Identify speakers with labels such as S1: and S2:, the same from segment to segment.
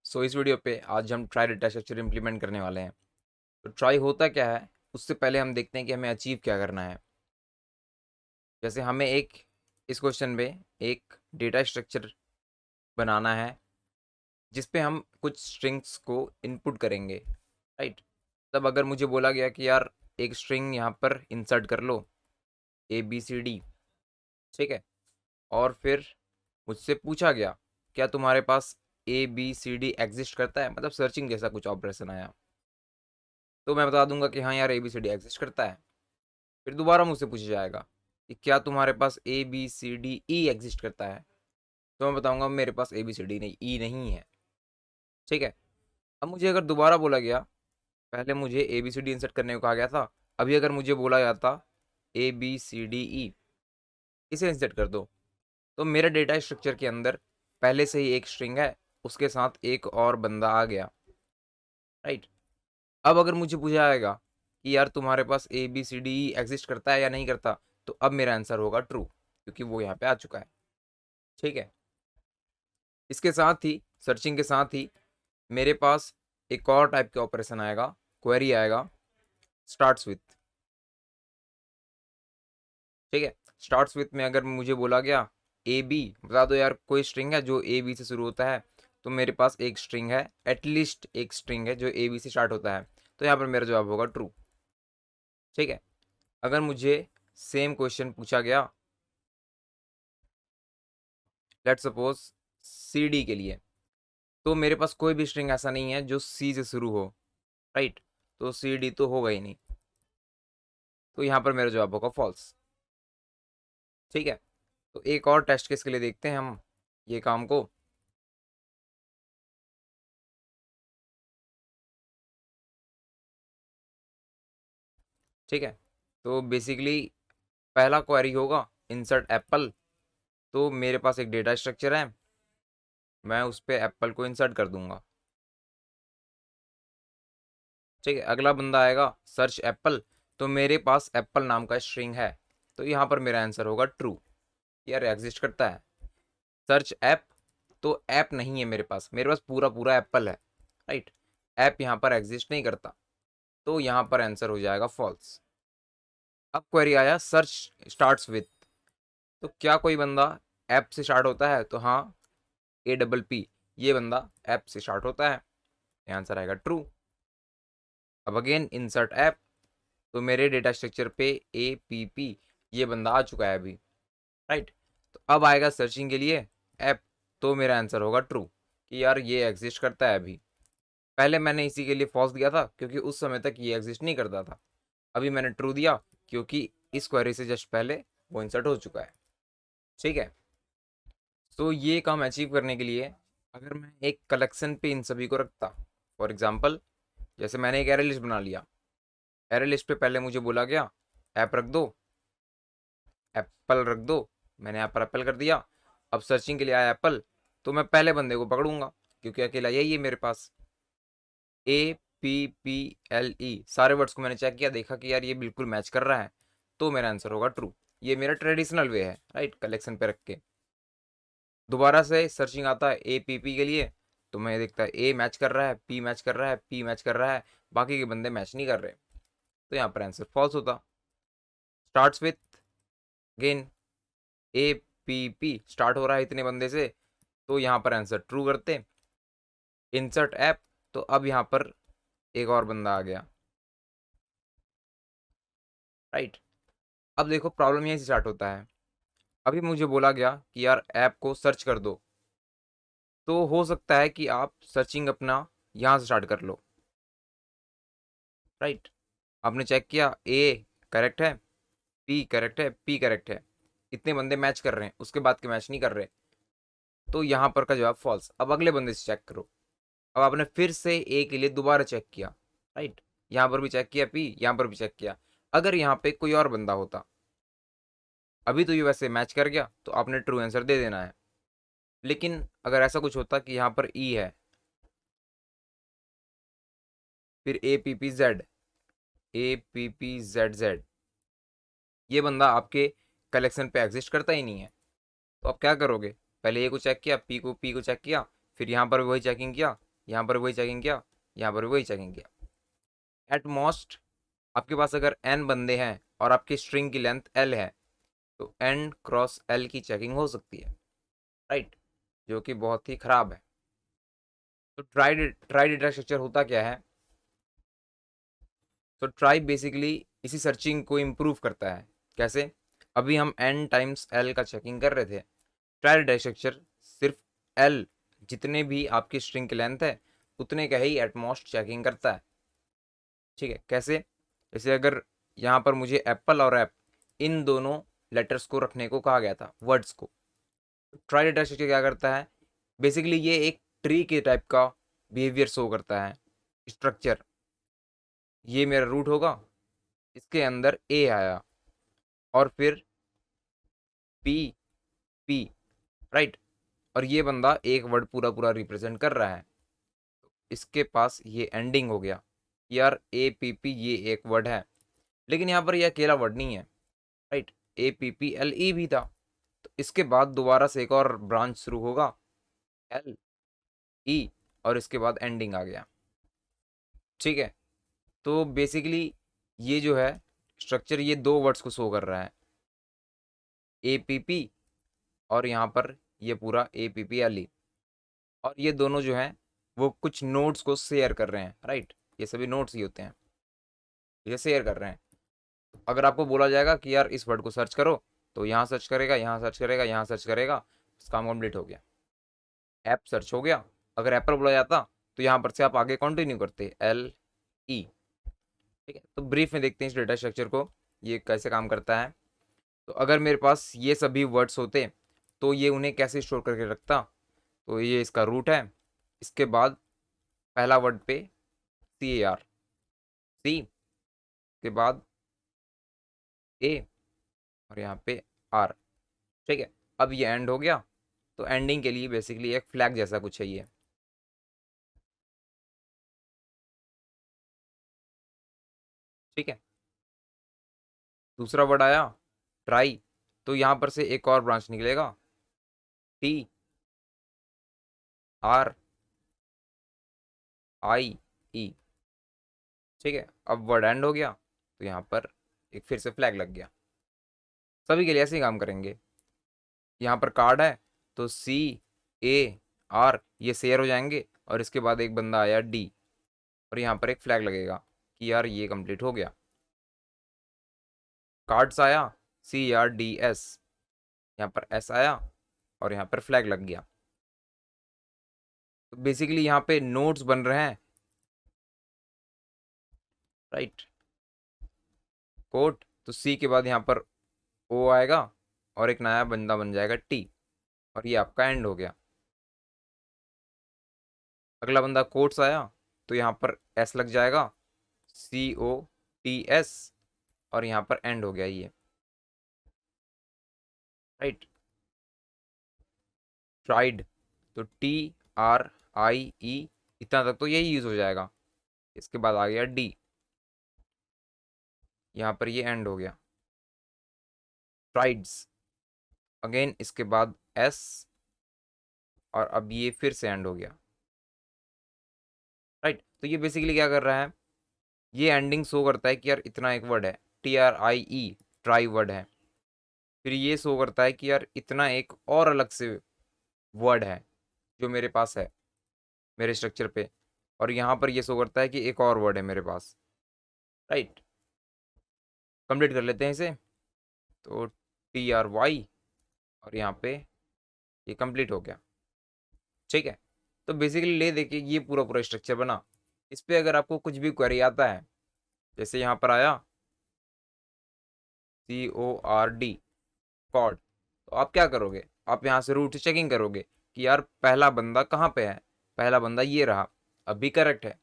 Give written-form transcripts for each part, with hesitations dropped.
S1: इस वीडियो पे आज हम ट्राई डेटा स्ट्रक्चर इंप्लीमेंट करने वाले हैं। तो ट्राई होता क्या है, उससे पहले हम देखते हैं कि हमें अचीव क्या करना है। जैसे हमें इस क्वेश्चन में एक डेटा स्ट्रक्चर बनाना है जिस पे हम कुछ स्ट्रिंग्स को इनपुट करेंगे, राइट। तब अगर मुझे बोला गया कि यार एक स्ट्रिंग यहाँ पर इंसर्ट कर लो, ABCD, ठीक है। और फिर मुझसे पूछा गया क्या तुम्हारे पास ABCD एग्जिस्ट करता है, मतलब सर्चिंग जैसा कुछ ऑपरेशन आया, तो मैं बता दूंगा कि हाँ यार ABCD एग्जिस्ट करता है। फिर दोबारा मुझसे पूछा जाएगा कि क्या तुम्हारे पास ABCDE एग्जिस्ट करता है, तो मैं बताऊंगा मेरे पास ABCD नहीं, ई नहीं है, ठीक है। अब मुझे अगर दोबारा बोला गया, पहले मुझे ABCD इंसर्ट करने को कहा गया था, अभी अगर मुझे बोला जाता ABCDE इसे इंसर्ट कर दो, तो मेरे डेटा स्ट्रक्चर के अंदर पहले से ही एक स्ट्रिंग है, उसके साथ एक और बंदा आ गया, राइट। अब अगर मुझे पूछा जाएगा कि यार तुम्हारे पास ABCDE एग्जिस्ट करता है या नहीं करता, तो अब मेरा आंसर होगा ट्रू, क्योंकि वो यहाँ पे आ चुका है, ठीक है। इसके साथ ही सर्चिंग के साथ ही मेरे पास एक और टाइप का ऑपरेशन आएगा, क्वेरी आएगा, स्टार्ट्स विथ, ठीक है। स्टार्ट्स विथ में अगर मुझे बोला गया AB, बता दो यार कोई स्ट्रिंग है जो AB से शुरू होता है, तो मेरे पास एक स्ट्रिंग है, एटलीस्ट एक स्ट्रिंग है जो AB से स्टार्ट होता है, तो यहाँ पर मेरा जवाब होगा ट्रू, ठीक है। अगर मुझे सेम क्वेश्चन पूछा गया, लेट्स सपोज CD के लिए, तो मेरे पास कोई भी स्ट्रिंग ऐसा नहीं है जो C से शुरू हो, राइट। तो CD तो होगा ही नहीं, तो यहाँ पर मेरा जवाब होगा फॉल्स, ठीक है। तो एक और टेस्ट केस के लिए देखते हैं हम ये काम को। ठीक है, तो बेसिकली पहला क्वेरी होगा इंसर्ट एप्पल, तो मेरे पास एक डेटा स्ट्रक्चर है, मैं उस पर एप्पल को इंसर्ट कर दूंगा, ठीक है। अगला बंदा आएगा सर्च एप्पल, तो मेरे पास एप्पल नाम का स्ट्रिंग है, तो यहाँ पर मेरा आंसर होगा ट्रू, यार एग्जिस्ट करता है। सर्च ऐप, तो ऐप नहीं है मेरे पास पूरा पूरा एप्पल है, राइट। ऐप यहाँ पर एग्जिस्ट नहीं करता, तो यहाँ पर आंसर हो जाएगा फॉल्स। अब क्वेरी आया सर्च स्टार्ट्स विथ, तो क्या कोई बंदा ऐप से स्टार्ट होता है, तो हाँ, APP, ये बंदा ऐप से स्टार्ट होता है, आंसर आएगा ट्रू। अब अगेन इंसर्ट ऐप, तो मेरे डेटा स्ट्रक्चर पे APP ये बंदा आ चुका है अभी, राइट। तो अब आएगा सर्चिंग के लिए ऐप, तो मेरा आंसर होगा ट्रू कि यार ये एग्जिस्ट करता है अभी। पहले मैंने इसी के लिए फॉल्स दिया था क्योंकि उस समय तक ये एग्जिस्ट नहीं करता था, अभी मैंने ट्रू दिया क्योंकि इस क्वेरी से जस्ट पहले वो इंसर्ट हो चुका है, ठीक है। तो ये काम अचीव करने के लिए अगर मैं एक कलेक्शन पे इन सभी को रखता, फॉर एग्जांपल जैसे मैंने एक एरे लिस्ट बना लिया, एरे लिस्ट पे पहले मुझे बोला गया ऐप रख दो, एप्पल रख दो, मैंने यहाँ पर एप्पल कर दिया। अब सर्चिंग के लिए आया एप्पल, तो मैं पहले बंदे को पकड़ूंगा क्योंकि अकेला यही है मेरे पास, APPLE, सारे वर्ड्स को मैंने चेक किया, देखा कि यार ये बिल्कुल मैच कर रहा है, तो मेरा आंसर होगा ट्रू। ये मेरा ट्रेडिशनल वे है, राइट, कलेक्शन पे रख के। दोबारा से सर्चिंग आता है APP के लिए, तो मैं देखता है A मैच कर रहा है, P मैच कर रहा है, P मैच कर रहा है, बाकी के बंदे मैच नहीं कर रहे, तो यहाँ पर आंसर फॉल्स होता। Starts with, again APP start हो रहा है इतने बंदे से, तो यहाँ पर आंसर ट्रू करते। इंसर्ट ऐप, तो अब यहाँ पर एक और बंदा आ गया, राइट। अब देखो प्रॉब्लम यहीं से स्टार्ट होता है, अभी मुझे बोला गया कि यार ऐप को सर्च कर दो, तो हो सकता है कि आप सर्चिंग अपना यहाँ से स्टार्ट कर लो, राइट। आपने चेक किया A करेक्ट है, P करेक्ट है, P करेक्ट है, इतने बंदे मैच कर रहे हैं, उसके बाद के मैच नहीं कर रहे, तो यहाँ पर का जवाब फॉल्स। अब अगले बंदे से चेक करो, अब आपने फिर से A के लिए दोबारा चेक किया, राइट, यहाँ पर भी चेक किया P, यहाँ पर भी चेक किया। अगर यहाँ पे कोई और बंदा होता, अभी तो ये वैसे मैच कर गया, तो आपने ट्रू आंसर दे देना है, लेकिन अगर ऐसा कुछ होता कि यहाँ पर E है, फिर APPZ, ये बंदा आपके कलेक्शन पे एग्जिस्ट करता ही नहीं है, तो आप क्या करोगे, पहले A को चेक किया, P को चेक किया, फिर यहाँ पर वही चेकिंग किया, यहाँ पर वही चेकिंग किया, यहाँ पर वही चेकिंग किया। एट मोस्ट आपके पास अगर n बंदे हैं और आपकी स्ट्रिंग की लेंथ l है तो n क्रॉस l की चेकिंग हो सकती है, राइट, जो कि बहुत ही खराब है। तो ट्राई डेटा स्ट्रक्चर होता क्या है? तो ट्राई बेसिकली इसी सर्चिंग को इम्प्रूव करता है। कैसे? अभी हम n टाइम्स l का चेकिंग कर रहे थे। ट्राई डेटा स्ट्रक्चर सिर्फ l जितने भी आपकी स्ट्रिंग की लेंथ है उतने का ही एटमोस्ट चेकिंग करता है। ठीक है, कैसे? जैसे अगर यहाँ पर मुझे एप्पल और ऐप इन दोनों लेटर्स को रखने को कहा गया था, वर्ड्स को, ट्राई डेटा स्ट्रक्चर क्या करता है? बेसिकली ये एक ट्री के टाइप का बिहेवियर शो करता है। स्ट्रक्चर, ये मेरा रूट होगा, इसके अंदर ए आया और फिर पी, पी, राइट, और ये बंदा एक वर्ड पूरा पूरा रिप्रेजेंट कर रहा है, इसके पास ये एंडिंग हो गया। यार ए पी पी ये एक वर्ड है, लेकिन यहाँ पर ये अकेला वर्ड नहीं है, right, A P P L E भी था, तो इसके बाद दोबारा से एक और ब्रांच शुरू होगा, एल ई, और इसके बाद एंडिंग आ गया। ठीक है, तो बेसिकली ये जो है स्ट्रक्चर ये दो वर्ड्स को शो कर रहा है, ए पी पी, और यहाँ पर ये पूरा A P P L E, और ये दोनों जो हैं वो कुछ नोट्स को शेयर कर रहे हैं, राइट, ये सभी नोट्स ही होते हैं, ये शेयर कर रहे हैं। अगर आपको बोला जाएगा कि यार इस वर्ड को सर्च करो, तो यहाँ सर्च करेगा, यहाँ सर्च करेगा, यहाँ सर्च करेगा, काम कंप्लीट हो गया, ऐप सर्च हो गया। अगर एप्पल बोला जाता तो यहाँ पर से आप आगे कंटिन्यू करते, एल ई। ठीक है, तो ब्रीफ में देखते हैं इस डेटा स्ट्रक्चर को, ये कैसे काम करता है। तो अगर मेरे पास ये सभी वर्ड्स होते तो ये उन्हें कैसे स्टोर करके रखता? तो ये इसका रूट है, इसके बाद पहला वर्ड पे सी ए आर, सी के बाद ए, और यहाँ पे आर। ठीक है, अब ये एंड हो गया, तो एंडिंग के लिए बेसिकली एक फ्लैग जैसा कुछ है ये। ठीक है, दूसरा वर्ड आया ट्राई, तो यहाँ पर से एक और ब्रांच निकलेगा, टी आर आई ई। ठीक है, अब वर्ड एंड हो गया, तो यहाँ पर एक फिर से फ्लैग लग गया। सभी के लिए ऐसे ही काम करेंगे। यहाँ पर कार्ड है तो सी ए आर ये शेयर हो जाएंगे, और इसके बाद एक बंदा आया डी, और यहाँ पर एक फ्लैग लगेगा कि यार ये कंप्लीट हो गया। कार्ड्स आया सी आर डी एस, यहाँ पर एस आया, और यहाँ पर फ्लैग लग गया। तो बेसिकली यहाँ पे नोट्स बन रहे हैं, राइट, कोट, तो सी के बाद यहाँ पर ओ आएगा, और एक नया बंदा बन जाएगा टी, और ये आपका एंड हो गया। अगला बंदा कोट्स आया, तो यहाँ पर एस लग जाएगा, सी ओ टी एस, और यहाँ पर एंड हो गया ये, राइट। ट्राइड, तो टी आर आई ई, इतना तक तो यही यूज हो जाएगा। इसके बाद आ गया डी, यहाँ पर ये एंड हो गया। ट्राइड्स अगेन, इसके बाद एस, और अब ये फिर से एंड हो गया, राइट। तो ये बेसिकली क्या कर रहा है, ये एंडिंग शो करता है कि यार इतना एक वर्ड है, टी आर आई ई, ट्राई वर्ड है। फिर ये शो करता है कि यार इतना एक और अलग से वर्ड है जो मेरे पास है मेरे स्ट्रक्चर पे, और यहाँ पर ये शो करता है कि एक और वर्ड है मेरे पास, राइट। कंप्लीट कर लेते हैं इसे, तो टी आर वाई, और यहाँ पे ये कंप्लीट हो गया। ठीक है, तो बेसिकली ले देखिए ये पूरा पूरा स्ट्रक्चर बना। इस पे अगर आपको कुछ भी क्वेरी आता है, जैसे यहाँ पर आया सी ओ आर डी, कॉर्ड, तो आप क्या करोगे? आप यहाँ से रूट से चेकिंग करोगे कि यार पहला बंदा कहाँ पे है, पहला बंदा ये रहा, अभी करेक्ट है।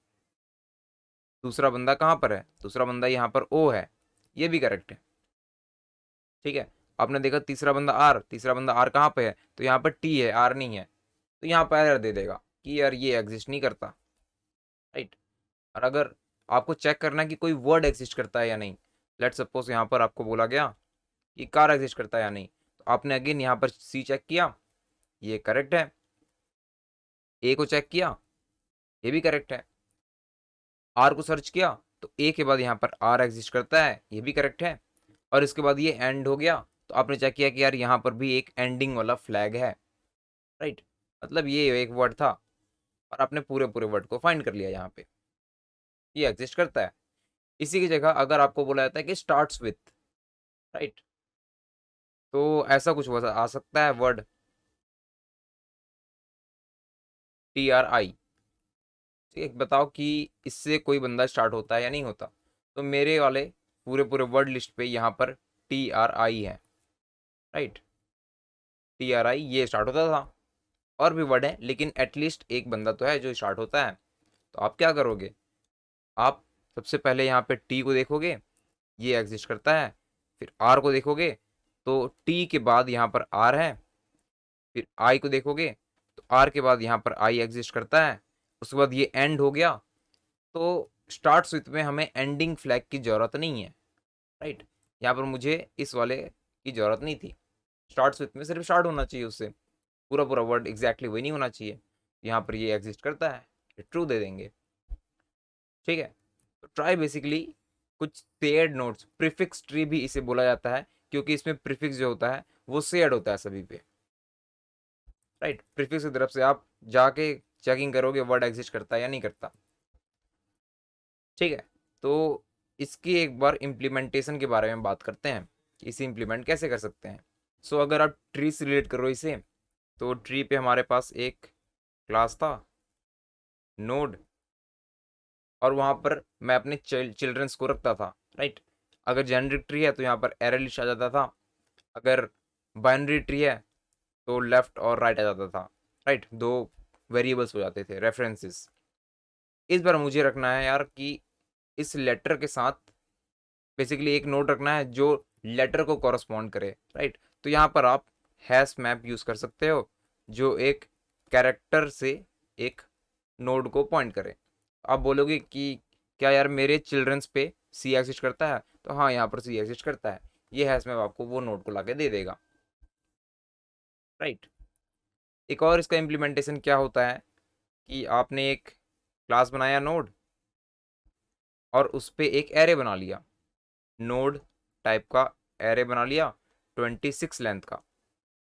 S1: दूसरा बंदा कहाँ पर है? दूसरा बंदा यहाँ पर ओ है, ये भी करेक्ट है। ठीक है, आपने देखा तीसरा बंदा आर, तीसरा बंदा आर कहाँ पे है? तो यहाँ पर टी है, आर नहीं है, तो यहाँ पर एरर दे देगा कि यार ये एग्जिस्ट नहीं करता, राइट। और अगर आपको चेक करना है कि कोई वर्ड एग्जिस्ट करता है या नहीं, लेट सपोज यहाँ पर आपको बोला गया कि कार एग्जिस्ट करता है या नहीं, तो आपने अगेन यहाँ पर सी चेक किया, ये करेक्ट है। ए को चेक किया, ये भी करेक्ट है। आर को सर्च किया तो ए के बाद यहाँ पर आर एग्जिस्ट करता है, ये भी करेक्ट है। और इसके बाद ये एंड हो गया, तो आपने चेक किया कि यार यहाँ पर भी एक एंडिंग वाला फ्लैग है, राइट। मतलब ये एक वर्ड था और आपने पूरे पूरे वर्ड को फाइंड कर लिया, यहाँ पे ये एग्जिस्ट करता है। इसी की जगह अगर आपको बोला जाता है कि स्टार्ट्स विथ, राइट, तो ऐसा कुछ आ सकता है वर्ड TRI। ठीक है, बताओ कि इससे कोई बंदा स्टार्ट होता है या नहीं होता। तो मेरे वाले पूरे पूरे वर्ड लिस्ट पे यहाँ पर TRI है, राइट। TRI ये स्टार्ट होता था। और भी वर्ड है लेकिन एटलीस्ट एक बंदा तो है जो स्टार्ट होता है। तो आप क्या करोगे, आप सबसे पहले यहाँ पे टी को देखोगे, ये एग्जिस्ट करता है। फिर आर को देखोगे तो टी के बाद यहाँ पर आर है। फिर आई को देखोगे तो आर के बाद यहाँ पर आई एग्जिस्ट करता है। उसके बाद ये एंड हो गया। तो स्टार्ट विथ में हमें एंडिंग फ्लैग की ज़रूरत नहीं है, राइट। यहाँ पर मुझे इस वाले की ज़रूरत नहीं थी। स्टार्ट विथ में सिर्फ स्टार्ट होना चाहिए, उससे पूरा पूरा वर्ड एग्जैक्टली वही नहीं होना चाहिए। यहाँ पर ये एग्जिस्ट करता है, ट्रू दे देंगे, ठीक है। तो ट्राई बेसिकली कुछ शेयर्ड नोट्स, प्रीफिक्स ट्री भी इसे बोला जाता है क्योंकि इसमें प्रीफिक्स जो होता है वो शेयर्ड होता है सभी पे, राइट। प्रीफिक्स की तरफ से आप जाके चेकिंग करोगे वर्ड एग्जिस्ट करता है या नहीं करता, ठीक है। तो इसकी एक बार इम्प्लीमेंटेशन के बारे में बात करते हैं कि इसे इम्प्लीमेंट कैसे कर सकते हैं। सो अगर आप ट्री से रिलेट करो इसे, तो ट्री पे हमारे पास एक क्लास था नोड, और वहाँ पर मैं अपने चिल्ड्रंस को रखता था, राइट। अगर जेनरिक ट्री है तो यहाँ पर एरे लिस्ट आ जाता था। अगर बाइनरी ट्री है तो लेफ्ट और राइट आ जाता था, राइट। दो वेरिएबल्स हो जाते थे रेफरेंसेस। इस बार मुझे रखना है यार कि इस लेटर के साथ बेसिकली एक नोड रखना है जो लेटर को कॉरस्पॉन्ड करे, राइट। तो यहाँ पर आप हैश मैप यूज़ कर सकते हो जो एक कैरेक्टर से एक नोड को पॉइंट करे। आप बोलोगे कि क्या यार मेरे चिल्ड्रंस पे सी एग्जिस्ट करता है, तो हाँ यहाँ पर सी एग्जिस्ट करता है। ये हैश मैप आपको वो नोड को लाके दे देगा, राइट। एक और इसका इम्प्लीमेंटेशन क्या होता है कि आपने एक क्लास बनाया नोड, और उस पर एक एरे बना लिया, नोड टाइप का एरे बना लिया 26 लेंथ का,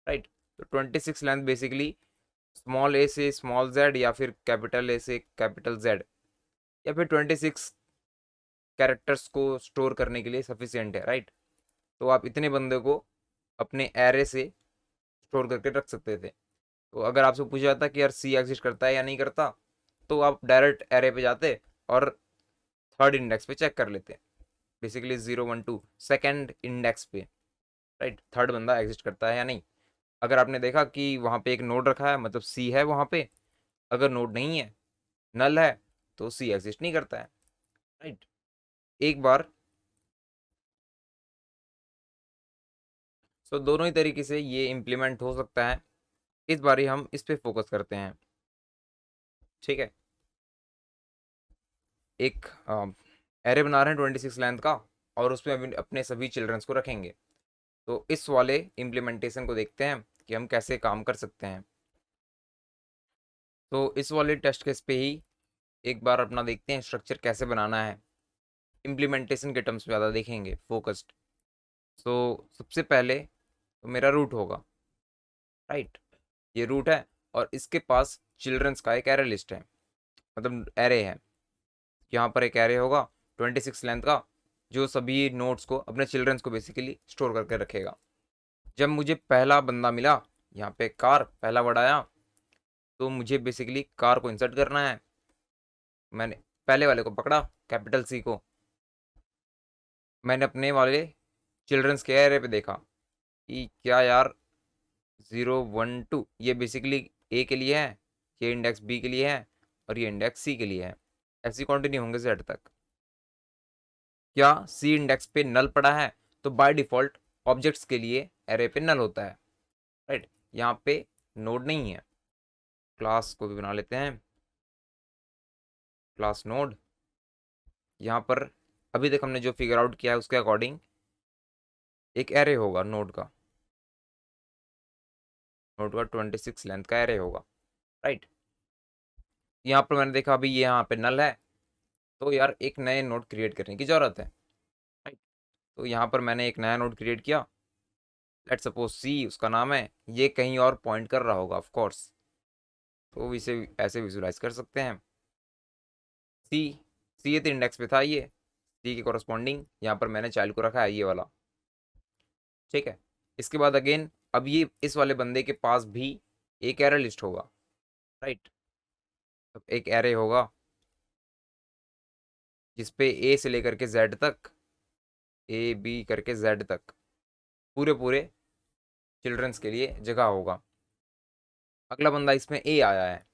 S1: राइट। तो 26 लेंथ बेसिकली स्मॉल ए से स्मॉल जेड या फिर कैपिटल ए से कैपिटल जेड या फिर 26 कैरेक्टर्स को स्टोर करने के लिए सफिशियंट है, राइट। तो आप इतने बंदे को अपने एरे से स्टोर करके रख सकते थे। तो अगर आपसे पूछा जाता कि यार सी एग्जिस्ट करता है या नहीं करता, तो आप डायरेक्ट एरे पे जाते और थर्ड इंडेक्स पे चेक कर लेते, बेसिकली 0 1 2 सेकेंड इंडेक्स पे, राइट। थर्ड बंदा एग्जिस्ट करता है या नहीं। अगर आपने देखा कि वहाँ पे एक नोड रखा है मतलब सी है वहाँ पे, अगर नोड नहीं है, नल है, तो सी एग्जिस्ट नहीं करता है, राइट। एक बार सो दोनों ही तरीके से ये इम्प्लीमेंट हो सकता है। इस बार ही हम इस पे फोकस करते हैं, ठीक है। एक एरे बना रहे हैं 26 लेंथ का, और उसमें अभी अपने सभी चिल्ड्रंस को रखेंगे। तो इस वाले इम्प्लीमेंटेशन को देखते हैं कि हम कैसे काम कर सकते हैं। तो इस वाले टेस्ट केस पे ही एक बार अपना देखते हैं स्ट्रक्चर कैसे बनाना है। इम्प्लीमेंटेशन के टर्म्स ज़्यादा देखेंगे फोकस्ड। सो सबसे पहले तो मेरा रूट होगा, राइट। ये रूट है और इसके पास चिल्ड्रंस का एक एरे लिस्ट है, मतलब एरे है। यहाँ पर एक एरे होगा 26 लेंथ का जो सभी नोट्स को अपने चिल्ड्रंस को बेसिकली स्टोर करके रखेगा। जब मुझे पहला बंदा मिला, यहाँ पे कार पहला वर्ड आया, तो मुझे बेसिकली कार को इंसर्ट करना है। मैंने पहले वाले को पकड़ा, कैपिटल सी को। मैंने अपने वाले चिल्ड्रंस के एरे पे देखा कि क्या यार 0 1 2 ये बेसिकली ए के लिए है, ये इंडेक्स बी के लिए है, और ये इंडेक्स सी के लिए है। ऐसे कंटिन्यू होंगे जेड तक। क्या सी इंडेक्स पे नल पड़ा है, तो बाय डिफॉल्ट ऑब्जेक्ट्स के लिए एरे पे नल होता है, राइट। यहाँ पे नोड नहीं है। क्लास को भी बना लेते हैं, क्लास नोड। यहाँ पर अभी तक हमने जो फिगर आउट किया है उसके अकॉर्डिंग एक एरे होगा नोड का, 26 लेंथ का एरे होगा, राइट। यहाँ पर मैंने देखा अभी ये यहाँ पे नल है, तो यार एक नए नोड क्रिएट करने की ज़रूरत है, राइट। तो यहाँ पर मैंने एक नया नोड क्रिएट किया, लेट सपोज सी उसका नाम है, ये कहीं और पॉइंट कर रहा होगा ऑफ कोर्स, तो इसे ऐसे विजुलाइज कर सकते हैं। सी सी ये तो इंडेक्स पे था, ये सी के कॉरस्पॉन्डिंग यहाँ पर मैंने चाइल्ड को रखा है ये वाला, ठीक है। इसके बाद अगेन अब ये इस वाले बंदे के पास भी एक एरे लिस्ट होगा, राइट। अब एक एरे होगा जिसपे ए से लेकर के जेड तक, ए बी करके जेड तक पूरे पूरे चिल्ड्रंस के लिए जगह होगा। अगला बंदा इसमें ए आया है,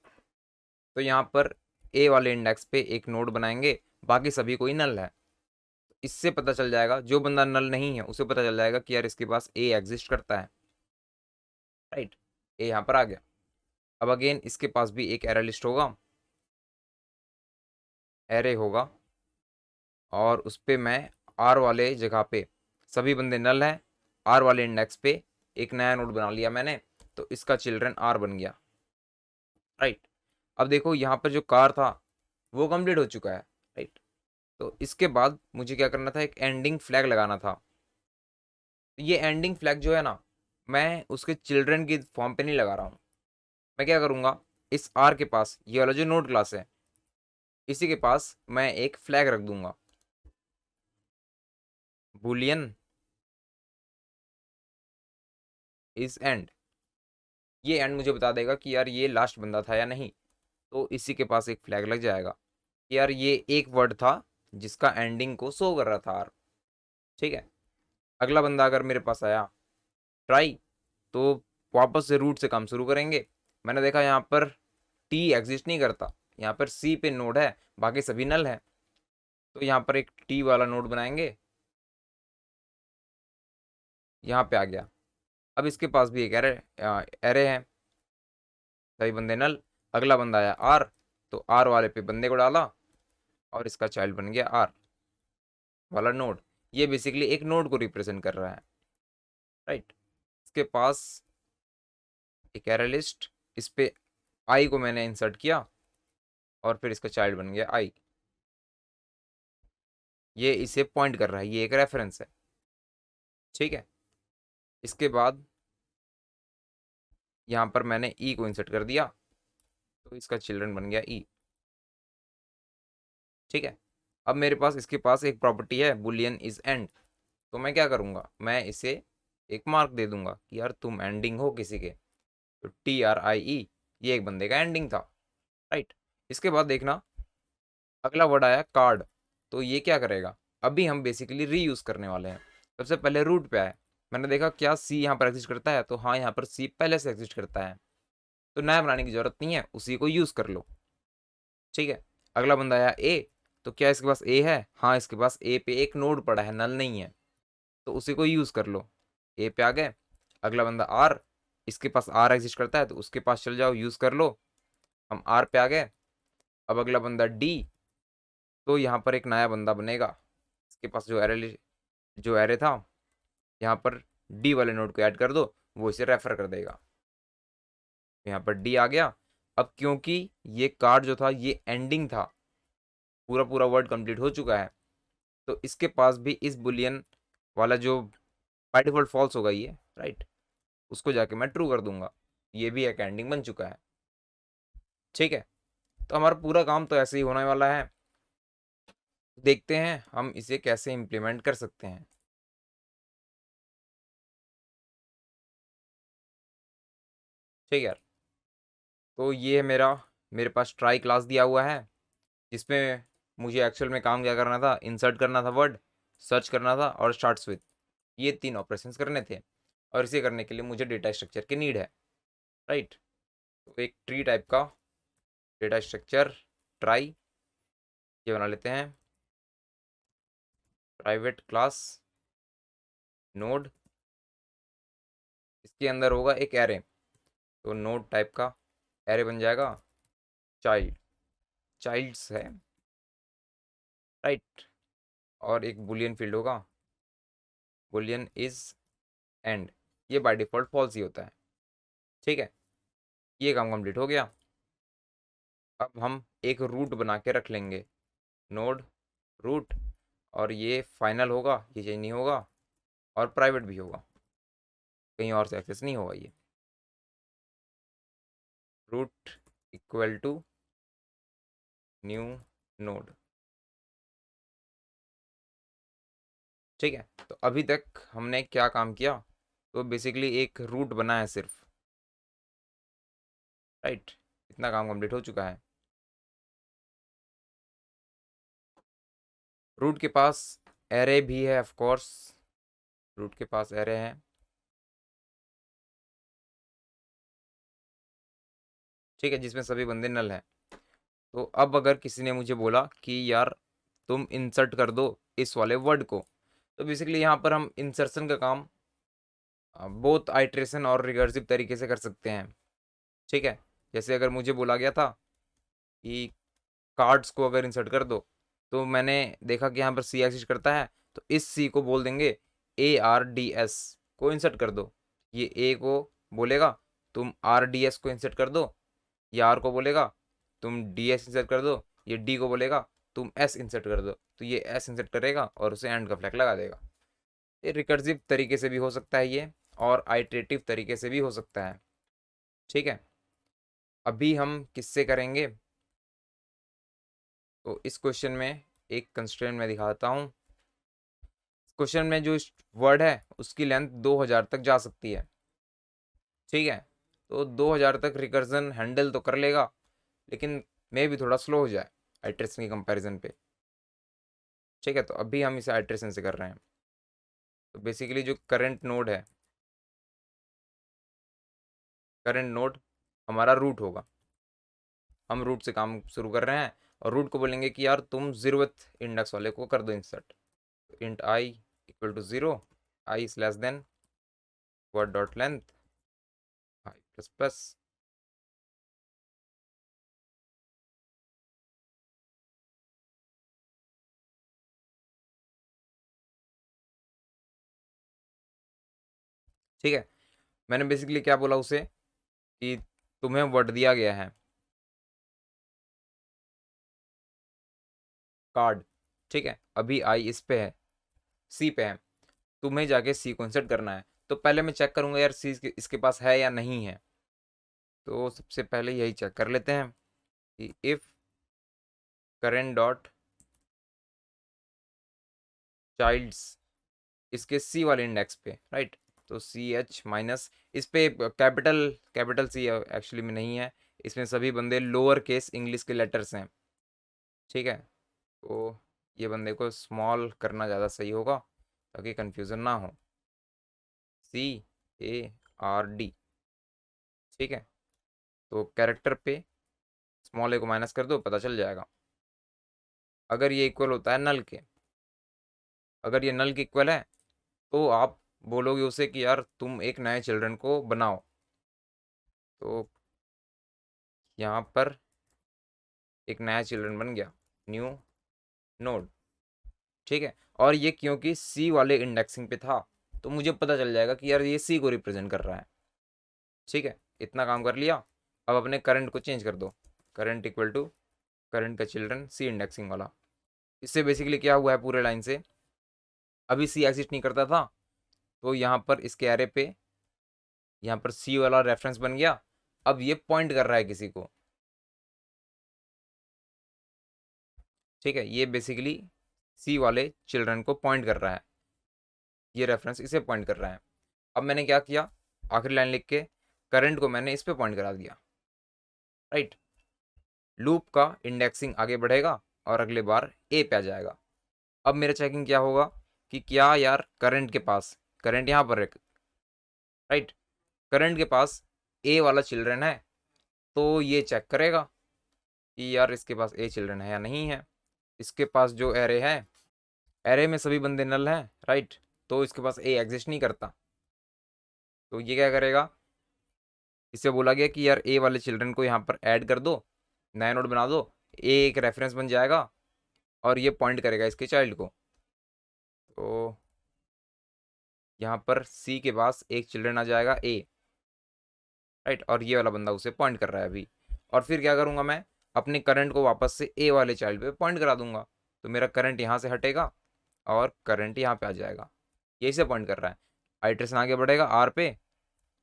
S1: तो यहाँ पर ए वाले इंडेक्स पे एक नोड बनाएंगे, बाकी सभी कोई नल है। इससे पता चल जाएगा, जो बंदा नल नहीं है उसे पता चल जाएगा कि यार इसके पास ए एग्जिस्ट करता है, राइट। ए यहाँ पर आ गया। अब अगेन इसके पास भी एक एरे लिस्ट होगा, एरे होगा, और उस पर मैं आर वाले जगह पे सभी बंदे नल हैं, आर वाले इंडेक्स पे एक नया नोड बना लिया मैंने, तो इसका चिल्ड्रन आर बन गया, राइट। अब देखो यहाँ पर जो कार था वो कंप्लीट हो चुका है, राइट। तो इसके बाद मुझे क्या करना था, एक एंडिंग फ्लैग लगाना था। ये एंडिंग फ्लैग जो है ना, मैं उसके चिल्ड्रन की फॉर्म पे नहीं लगा रहा हूँ। मैं क्या करूँगा, इस आर के पास ये वाला जो नोड क्लास है, इसी के पास मैं एक फ्लैग रख दूंगा, बुलियन इज एंड। ये एंड मुझे बता देगा कि यार ये लास्ट बंदा था या नहीं, तो इसी के पास एक फ्लैग लग जाएगा कि यार ये एक वर्ड था जिसका एंडिंग को शो कर रहा था आर, ठीक है। अगला बंदा अगर मेरे पास आया ट्राई, तो वापस से रूट से काम शुरू करेंगे। मैंने देखा यहाँ पर टी एग्जिस्ट नहीं करता, यहाँ पर सी पे नोड है, बाकी सभी नल है, तो यहाँ पर एक टी वाला नोड बनाएंगे, यहाँ पे आ गया। अब इसके पास भी एक एरे एरे है, सभी बंदे नल। अगला बंदा आया आर, तो आर वाले पे बंदे को डाला और इसका चाइल्ड बन गया आर वाला नोड। ये बेसिकली एक नोड को रिप्रेजेंट कर रहा है, राइट। इसके पास एक एरे लिस्ट, इस पे आई को मैंने इंसर्ट किया और फिर इसका चाइल्ड बन गया आई। ये इसे पॉइंट कर रहा है, ये एक रेफरेंस है, ठीक है। इसके बाद यहाँ पर मैंने ई को इंसर्ट कर दिया, तो इसका चिल्ड्रन बन गया ई, ठीक है। अब मेरे पास इसके पास एक प्रॉपर्टी है बुलियन इज एंड, तो मैं क्या करूँगा, मैं इसे एक मार्क दे दूंगा कि यार तुम एंडिंग हो किसी के, तो टी आर आई ई, ये एक बंदे का एंडिंग था, राइट। इसके बाद देखना अगला वर्ड आया कार्ड, तो ये क्या करेगा, अभी हम बेसिकली रीयूज करने वाले हैं। सबसे पहले रूट पे आए, मैंने देखा क्या सी यहाँ पर एग्जिस्ट करता है, तो हाँ यहाँ पर सी पहले से एग्जिस्ट करता है, तो नया बनाने की जरूरत नहीं है, उसी को यूज कर लो, ठीक है। अगला बंदा आया ए, तो क्या इसके पास ए है, हाँ इसके पास ए पे एक नोड पड़ा है, नल नहीं है, तो उसी को यूज कर लो, ए पे आ गए। अगला बंदा आर, इसके पास आर एग्जिस्ट करता है, तो उसके पास चल जाओ, यूज कर लो, हम आर पे आ गए। अब अगला बंदा डी, तो यहाँ पर एक नया बंदा बनेगा, इसके पास जो एरे था, यहाँ पर डी वाले नोड को ऐड कर दो, वो इसे रेफर कर देगा, यहाँ पर डी आ गया। अब क्योंकि ये कार्ड जो था ये एंडिंग था, पूरा पूरा वर्ड कंप्लीट हो चुका है, तो इसके पास भी इस बुलियन वाला जो बाय डिफॉल्ट फॉल्स होगा ये, राइट, उसको जाके मैं ट्रू कर दूंगा, ये भी एक एंडिंग बन चुका है, ठीक है। तो हमारा पूरा काम तो ऐसे ही होने वाला है, देखते हैं हम इसे कैसे इम्प्लीमेंट कर सकते हैं, ठीक है यार। तो ये है मेरे पास ट्राई क्लास दिया हुआ है, जिसमें मुझे एक्चुअल में काम क्या करना था, इंसर्ट करना था वर्ड, सर्च करना था और स्टार्ट्स विद, ये 3 ऑपरेशंस करने थे, और इसे करने के लिए मुझे डेटा स्ट्रक्चर की नीड है, राइट। तो एक ट्री टाइप का डेटा स्ट्रक्चर ट्राई ये बना लेते हैं, प्राइवेट क्लास नोड, इसके अंदर होगा एक एरे, तो नोड टाइप का एरे बन जाएगा, चाइल्ड, चाइल्ड्स है, राइट। और एक बुलियन फील्ड होगा, बुलियन इज एंड, ये बाय डिफॉल्ट फॉल्स ही होता है, ठीक है। ये काम कंप्लीट हो गया। अब हम एक रूट बना के रख लेंगे, नोड रूट, और ये फाइनल होगा, ये चेंज नहीं होगा, और प्राइवेट भी होगा, कहीं और से एक्सेस नहीं होगा ये। Root equal to new node. ठीक है, तो अभी तक हमने क्या काम किया, तो बेसिकली एक रूट बना है सिर्फ, राइट, इतना काम कंप्लीट हो चुका है। रूट के पास एरे भी है, ऑफ कोर्स रूट के पास एरे है। ठीक है, जिसमें सभी बंदे नल हैं। तो अब अगर किसी ने मुझे बोला कि यार तुम इंसर्ट कर दो इस वाले वर्ड को, तो बेसिकली यहाँ पर हम इंसर्शन का काम बोथ आइट्रेशन और रिकर्सिव तरीके से कर सकते हैं। ठीक है, जैसे अगर मुझे बोला गया था कि कार्ड्स को अगर इंसर्ट कर दो, तो मैंने देखा कि यहाँ पर सी एग्जिस्ट करता है, तो इस सी को बोल देंगे ARDS को इंसर्ट कर दो। ये ए को बोलेगा तुम RDS को इंसर्ट कर दो, ये आर को बोलेगा तुम DS इंसर्ट कर दो, ये डी को बोलेगा तुम S इंसर्ट कर दो, तो ये S इंसर्ट करेगा और उसे एंड का फ्लैग लगा देगा। ये रिकर्सिव तरीके से भी हो सकता है ये, और आइटरेटिव तरीके से भी हो सकता है। ठीक है, अभी हम किससे करेंगे, तो इस क्वेश्चन में एक कंस्ट्रेंट मैं दिखाता हूँ। क्वेश्चन में जो वर्ड है उसकी लेंथ 2000 तक जा सकती है। ठीक है, तो 2000 तक रिकर्जन हैंडल तो कर लेगा, लेकिन मे भी थोड़ा स्लो हो जाए आइट्रेशन की कंपैरिजन पे। ठीक है, तो अभी हम इसे आइट्रेशन से कर रहे हैं। तो बेसिकली जो करंट नोड है, करंट नोड हमारा रूट होगा, हम रूट से काम शुरू कर रहे हैं, और रूट को बोलेंगे कि यार तुम ज़रूरत इंडेक्स वाले को कर दो insert. Int i equal to 0, i is less than word dot length i plus plus. ठीक है, मैंने बेसिकली क्या बोला उसे कि तुम्हें वर्ड दिया गया है कार्ड। ठीक है, अभी आई इस पे है, सी पे है, तुम्हें जाके सी को इंसर्ट करना है। तो पहले मैं चेक करूंगा यार सी इसके पास है या नहीं है। तो सबसे पहले यही चेक कर लेते हैं कि इफ करेंट डॉट चाइल्ड्स इसके सी वाले इंडेक्स पे, राइट, तो CH माइनस इस पे कैपिटल कैपिटल सी एक्चुअली में नहीं है, इसमें सभी बंदे लोअर केस इंग्लिश के लेटर्स हैं। ठीक है, तो ये बंदे को स्मॉल करना ज़्यादा सही होगा ताकि कंफ्यूजन ना हो, CARD। ठीक है, तो कैरेक्टर पे स्मॉल ए को माइनस कर दो, पता चल जाएगा। अगर ये इक्वल होता है नल के, अगर ये नल के इक्वल है, तो आप बोलोगे उसे कि यार तुम एक नए चिल्ड्रन को बनाओ। तो यहाँ पर एक नया चिल्ड्रन बन गया, न्यू नोड। ठीक है, और ये क्योंकि सी वाले इंडेक्सिंग पे था, तो मुझे पता चल जाएगा कि यार ये सी को रिप्रेजेंट कर रहा है। ठीक है, इतना काम कर लिया। अब अपने करंट को चेंज कर दो, करंट इक्वल टू करंट का चिल्ड्रन सी इंडेक्सिंग वाला। इससे बेसिकली क्या हुआ है पूरे लाइन से, अभी सी एग्जिस्ट नहीं करता था, तो यहाँ पर इसके एरे पे यहाँ पर सी वाला रेफरेंस बन गया। अब ये पॉइंट कर रहा है किसी को। ठीक है, ये बेसिकली सी वाले चिल्ड्रन को पॉइंट कर रहा है, ये रेफरेंस इसे पॉइंट कर रहा है। अब मैंने क्या किया, आखिरी लाइन लिख के करंट को मैंने इस पे पॉइंट करा दिया, राइट। लूप का इंडेक्सिंग आगे बढ़ेगा और अगले बार ए पे आ जाएगा। अब मेरा चेकिंग क्या होगा कि क्या यार करंट के पास, करंट यहाँ पर है, राइट, करंट के पास ए वाला चिल्ड्रन है, तो ये चेक करेगा कि यार इसके पास ए चिल्ड्रन है या नहीं है। इसके पास जो एरे है, एरे में सभी बंदे नल हैं, राइट, तो इसके पास ए एग्जिस्ट नहीं करता। तो ये क्या करेगा, इससे बोला गया कि यार ए वाले चिल्ड्रन को यहाँ पर ऐड कर दो, नया नोड बना दो, ए एक रेफरेंस बन जाएगा और ये पॉइंट करेगा इसके चाइल्ड को। तो यहाँ पर सी के पास एक चिल्ड्रन आ जाएगा ए, राइट, और ये वाला बंदा उसे पॉइंट कर रहा है अभी। और फिर क्या करूँगा मैं, अपने करंट को वापस से ए वाले चाइल्ड पे पॉइंट करा दूंगा, तो मेरा करंट यहाँ से हटेगा और करंट यहाँ पे आ जाएगा। यही से पॉइंट कर रहा है, आइट्रेशन आगे बढ़ेगा आर पे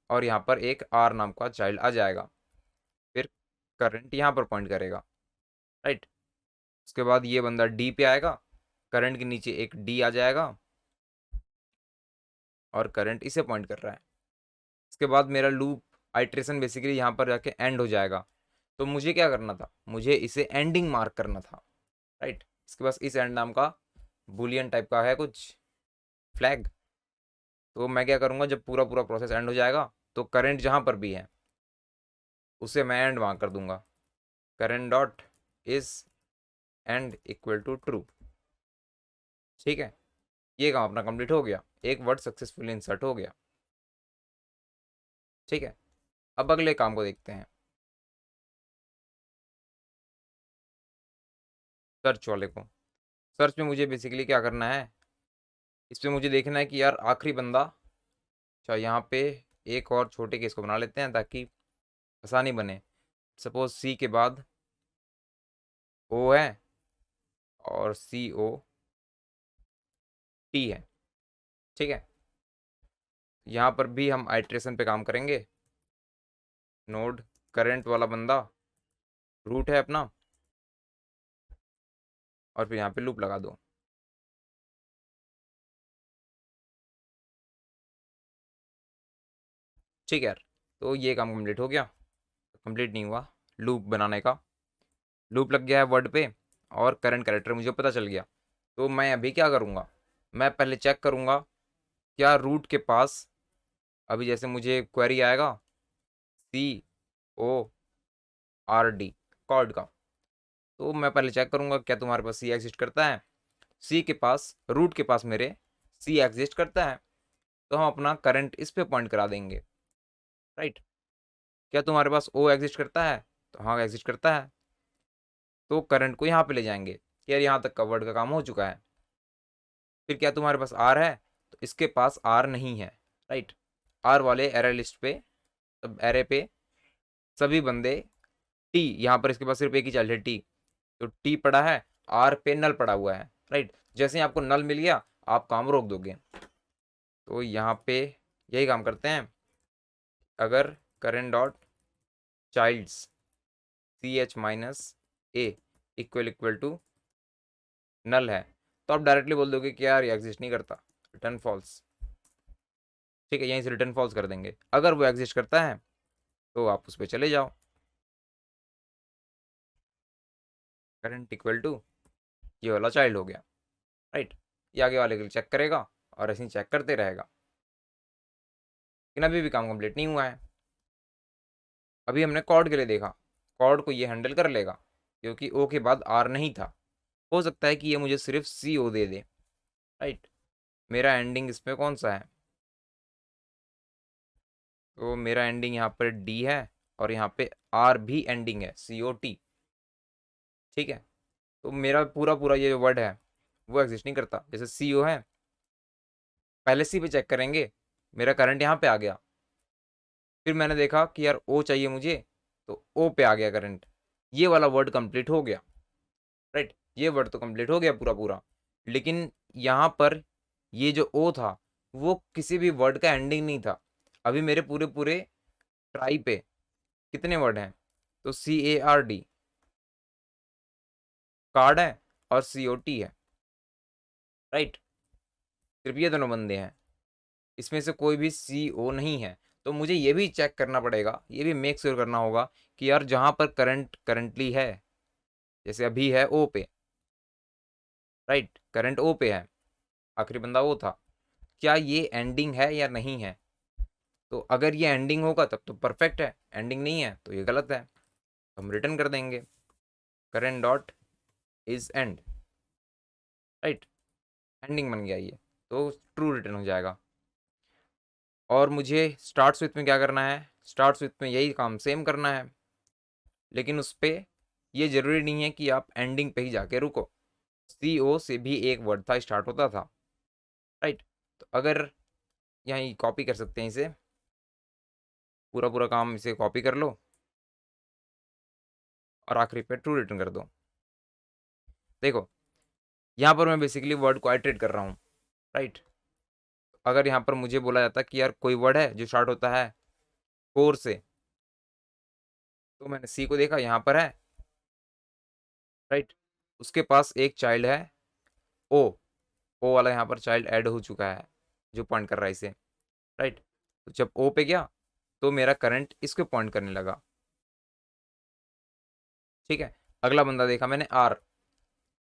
S1: और यहाँ पर एक आर नाम का चाइल्ड आ जाएगा, फिर करंट यहाँ पर पॉइंट करेगा, राइट। उसके बाद ये बंदा डी पे आएगा, करंट के नीचे एक डी आ जाएगा और करंट इसे पॉइंट कर रहा है। इसके बाद मेरा लूप आइट्रेशन बेसिकली यहाँ पर जाके एंड हो जाएगा। तो मुझे क्या करना था, मुझे इसे एंडिंग मार्क करना था, राइट। इसके पास इस एंड नाम का बुलियन टाइप का है कुछ फ्लैग। तो मैं क्या करूँगा, जब पूरा पूरा प्रोसेस एंड हो जाएगा तो करंट जहाँ पर भी है उसे मैं एंड मार्क कर दूंगा, current dot is end equal to true. ठीक है, ये काम अपना कंप्लीट हो गया, एक वर्ड सक्सेसफुली इंसर्ट हो गया। ठीक है, अब अगले काम को देखते हैं, सर्च वाले को। सर्च में मुझे बेसिकली क्या करना है, इस पर मुझे देखना है कि यार आखिरी बंदा, अच्छा यहाँ पे एक और छोटे केस को बना लेते हैं ताकि आसानी बने। सपोज सी के बाद ओ है और सी ओ टी है। ठीक है, यहाँ पर भी हम आइट्रेशन पे काम करेंगे। नोड करंट वाला बंदा रूट है अपना और फिर यहाँ पे लूप लगा दो। ठीक है यार, तो ये काम कंप्लीट हो गया, कंप्लीट नहीं हुआ लूप बनाने का। लूप लग गया है वर्ड पे और करंट कैरेक्टर मुझे पता चल गया। तो मैं अभी क्या करूँगा, मैं पहले चेक करूँगा क्या रूट के पास, अभी जैसे मुझे क्वेरी आएगा सी ओ आर डी कॉर्ड का, तो मैं पहले चेक करूँगा क्या तुम्हारे पास सी एग्जिस्ट करता है। सी के पास, रूट के पास मेरे सी एग्जिस्ट करता है, तो हम अपना करंट इस पे पॉइंट करा देंगे, राइट। क्या तुम्हारे पास ओ एग्जिस्ट करता है, तो हाँ एग्जिस्ट करता है, तो करंट को यहाँ पे ले जाएंगे कि यार यहाँ तक का वर्ड का काम हो चुका है। फिर क्या तुम्हारे पास आर है, तो इसके पास आर नहीं है, राइट। आर वाले एरे लिस्ट पे, एरे पे सभी बंदे टी, यहाँ पर इसके पास सिर्फ एक ही चाइल्ड है टी, तो टी पड़ा है, आर पे नल पड़ा हुआ है, राइट। जैसे ही आपको नल मिल गया आप काम रोक दोगे। तो यहाँ पे यही काम करते हैं, अगर current dot childs C H minus A equal equal to null है, तो आप डायरेक्टली बोल दोगे कि यार ये एग्जिस्ट नहीं करता, रिटर्न फॉल्स। ठीक है, यहीं से रिटर्न फॉल्स कर देंगे। अगर वो एग्जिस्ट करता है तो आप उस पर चले जाओ, करंट इक्वल टू ये वाला चाइल्ड हो गया, राइट। ये आगे वाले के लिए चेक करेगा और ऐसे ही चेक करते रहेगा। लेकिन अभी भी काम कंप्लीट नहीं हुआ है। अभी हमने कॉर्ड के लिए देखा, कॉर्ड को ये हैंडल कर लेगा क्योंकि ओ के बाद आर नहीं था। हो सकता है कि ये मुझे सिर्फ सी ओ दे दे, राइट। मेरा एंडिंग इसमें कौन सा है, तो मेरा एंडिंग यहाँ पर डी है और यहाँ पे आर भी एंडिंग है सी ओ टी। ठीक है, तो मेरा पूरा पूरा ये जो वर्ड है वो एग्जिस्ट नहीं करता। जैसे सी ओ है, पहले सी पे चेक करेंगे, मेरा करंट यहाँ पे आ गया, फिर मैंने देखा कि यार ओ चाहिए मुझे, तो ओ पे आ गया करंट, ये वाला वर्ड कंप्लीट हो गया, राइट। ये वर्ड तो कंप्लीट हो गया पूरा पूरा, लेकिन यहाँ पर ये जो ओ था वो किसी भी वर्ड का एंडिंग नहीं था। अभी मेरे पूरे पूरे ट्राई पे कितने वर्ड हैं, तो सी ए आर डी कार्ड है और सी ओ टी है, राइट। सिर्फ ये दोनों बंदे हैं, इसमें से कोई भी सी ओ नहीं है। तो मुझे ये भी चेक करना पड़ेगा, ये भी मेक श्योर करना होगा कि यार जहाँ पर करंट करंटली है, जैसे अभी है ओ पे, राइट, करंट ओ पे है, आखिरी बंदा वो था, क्या ये एंडिंग है या नहीं है। तो अगर ये एंडिंग होगा तब तो परफेक्ट है, एंडिंग नहीं है तो ये गलत है, तो हम रिटर्न कर देंगे current dot is and, right. Ending बन गया ये, तो ट्रू रिटर्न हो जाएगा। और मुझे स्टार्ट स्विच में क्या करना है, स्टार्ट स्विच में यही काम सेम करना है, लेकिन उस पर ये ज़रूरी नहीं है कि आप एंडिंग पे ही जाके रुको। सी ओ से भी एक वर्ड था स्टार्ट होता था, राइट। तो अगर यहाँ कॉपी कर सकते हैं इसे, पूरा पूरा काम इसे कॉपी कर लो और आखिरी पे ट्रू रिटर्न कर दो। देखो यहाँ पर मैं बेसिकली वर्ड को आइटरेट कर रहा हूँ, राइट। अगर यहाँ पर मुझे बोला जाता कि यार कोई वर्ड है जो स्टार्ट होता है फोर से, तो मैंने सी को देखा यहाँ पर है, राइट। उसके पास एक चाइल्ड है ओ, ओ वाला यहाँ पर चाइल्ड ऐड हो चुका है जो पॉइंट कर रहा है इसे, राइट। तो जब ओ पे गया तो मेरा करंट इसको पॉइंट करने लगा, ठीक है। अगला बंदा देखा मैंने आर,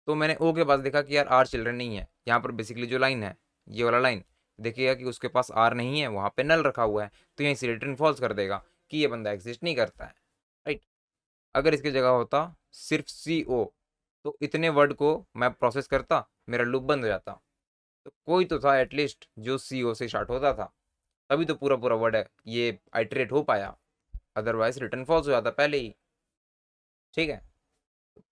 S1: तो मैंने ओ के पास देखा कि यार आर चिल्ड्रन नहीं है। यहाँ पर बेसिकली जो लाइन है ये वाला लाइन देखिएगा कि उसके पास आर नहीं है, वहाँ पे नल रखा हुआ है, तो यहीं से रिटर्न फॉल्स कर देगा कि ये बंदा एग्जिस्ट नहीं करता है, राइट। अगर इसकी जगह होता सिर्फ सी ओ, तो इतने वर्ड को मैं प्रोसेस करता, मेरा लूप बंद हो जाता। तो कोई तो था एटलीस्ट जो सी ओ से स्टार्ट होता था, तभी तो पूरा पूरा वर्ड है ये आइटरेट हो पाया, अदरवाइज रिटर्न फॉल्स हो जाता पहले ही, ठीक है।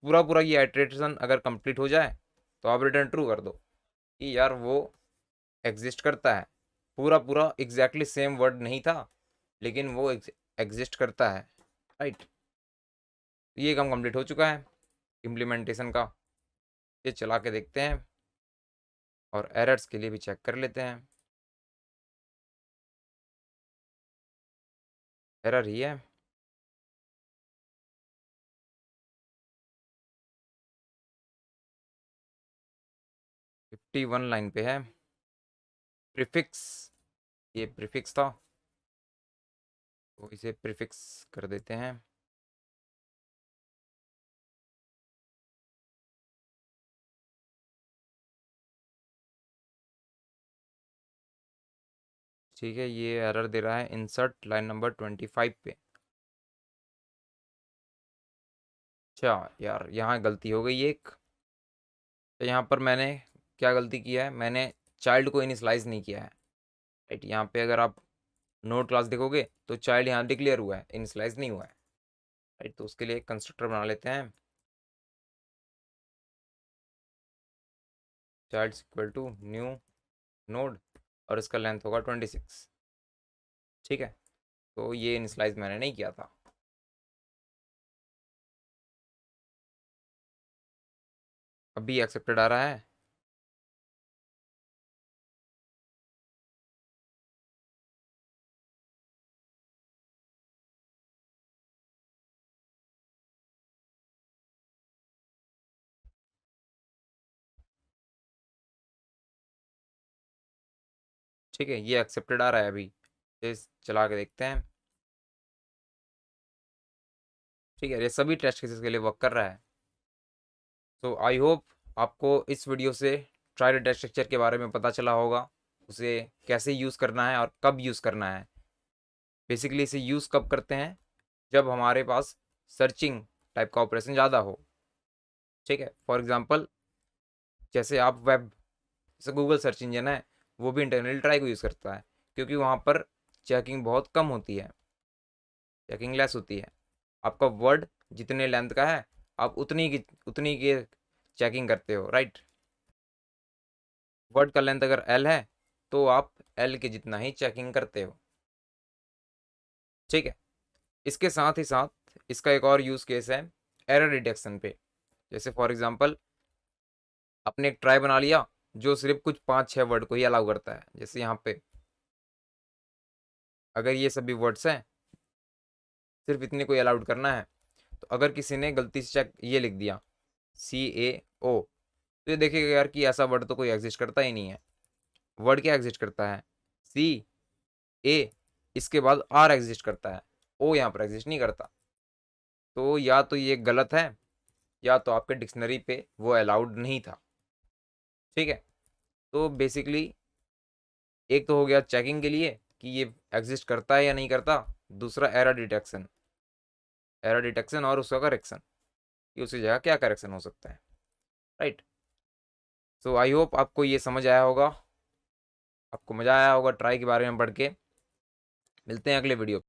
S1: पूरा पूरा ये आइटरेशन अगर कंप्लीट हो जाए तो आप रिटर्न ट्रू कर दो कि यार वो एग्जिस्ट करता है। पूरा पूरा एग्जैक्टली सेम वर्ड नहीं था, लेकिन वो एग्जिस्ट करता है, राइट। ये काम कंप्लीट हो चुका है इम्प्लीमेंटेशन का। ये चला के देखते हैं और एरर्स के लिए भी चेक कर लेते हैं। एरर ही है, फिफ्टी वन लाइन पे है। प्रीफिक्स, ये प्रीफिक्स था तो इसे प्रीफिक्स कर देते हैं। ठीक है, ये एरर दे रहा है इंसर्ट लाइन नंबर 25 पे। अच्छा यार यहाँ गलती हो गई एक, तो यहाँ पर मैंने क्या गलती किया है, मैंने चाइल्ड को इनिशलाइज नहीं किया है, राइट। यहाँ पे अगर आप नोड क्लास देखोगे तो चाइल्ड यहाँ डिक्लेयर हुआ है, इनिशलाइज नहीं हुआ है, राइट। तो उसके लिए एक कंस्ट्रक्टर बना लेते हैं, child equal to new node, और इसका लेंथ होगा 26, ठीक है। तो ये इनिशलाइज मैंने नहीं किया था। अभी एक्सेप्टेड आ रहा है, ठीक है। ये एक्सेप्टेड आ रहा है अभी, इस चला के देखते हैं, ठीक है। ये सभी टेस्ट केसेस के लिए वर्क कर रहा है। तो आई होप आपको इस वीडियो से ट्राई डेटा स्ट्रक्चर के बारे में पता चला होगा, उसे कैसे यूज़ करना है और कब यूज़ करना है। बेसिकली इसे यूज़ कब करते हैं, जब हमारे पास सर्चिंग टाइप का ऑपरेशन ज़्यादा हो, ठीक है। फॉर एग्जांपल जैसे आप वेब, जैसे गूगल सर्च इंजन है, वो भी इंटरनल ट्राई को यूज़ करता है, क्योंकि वहाँ पर चेकिंग बहुत कम होती है, चेकिंग लेस होती है। आपका वर्ड जितने लेंथ का है आप उतनी की चेकिंग करते हो, राइट। वर्ड का लेंथ अगर एल है तो आप एल के जितना ही चेकिंग करते हो, ठीक है। इसके साथ ही साथ इसका एक और यूज़ केस है एरर डिटेक्शन पे। जैसे फॉर एग्जांपल आपने एक ट्राई बना लिया जो सिर्फ कुछ 5-6 वर्ड को ही अलाउ करता है, जैसे यहाँ पे अगर ये सभी वर्ड्स हैं सिर्फ इतने को अलाउड करना है, तो अगर किसी ने गलती से चेक ये लिख दिया CAO, तो ये देखेगा यार कि ऐसा वर्ड तो कोई एग्जिस्ट करता ही नहीं है। वर्ड क्या एग्जिस्ट करता है, CA, इसके बाद R एग्जिस्ट करता है, O यहाँ पर एग्जिस्ट नहीं करता। तो या तो ये गलत है या तो आपके डिक्शनरी पे वो अलाउड नहीं था, ठीक है। तो बेसिकली एक तो हो गया चेकिंग के लिए कि ये एग्जिस्ट करता है या नहीं करता, दूसरा एरर डिटेक्शन और उसका करेक्शन कि उसकी जगह क्या करेक्शन हो सकता है, राइट। सो आई होप आपको ये समझ आया होगा, आपको मज़ा आया होगा ट्राई के बारे में पढ़ के। मिलते हैं अगले वीडियो।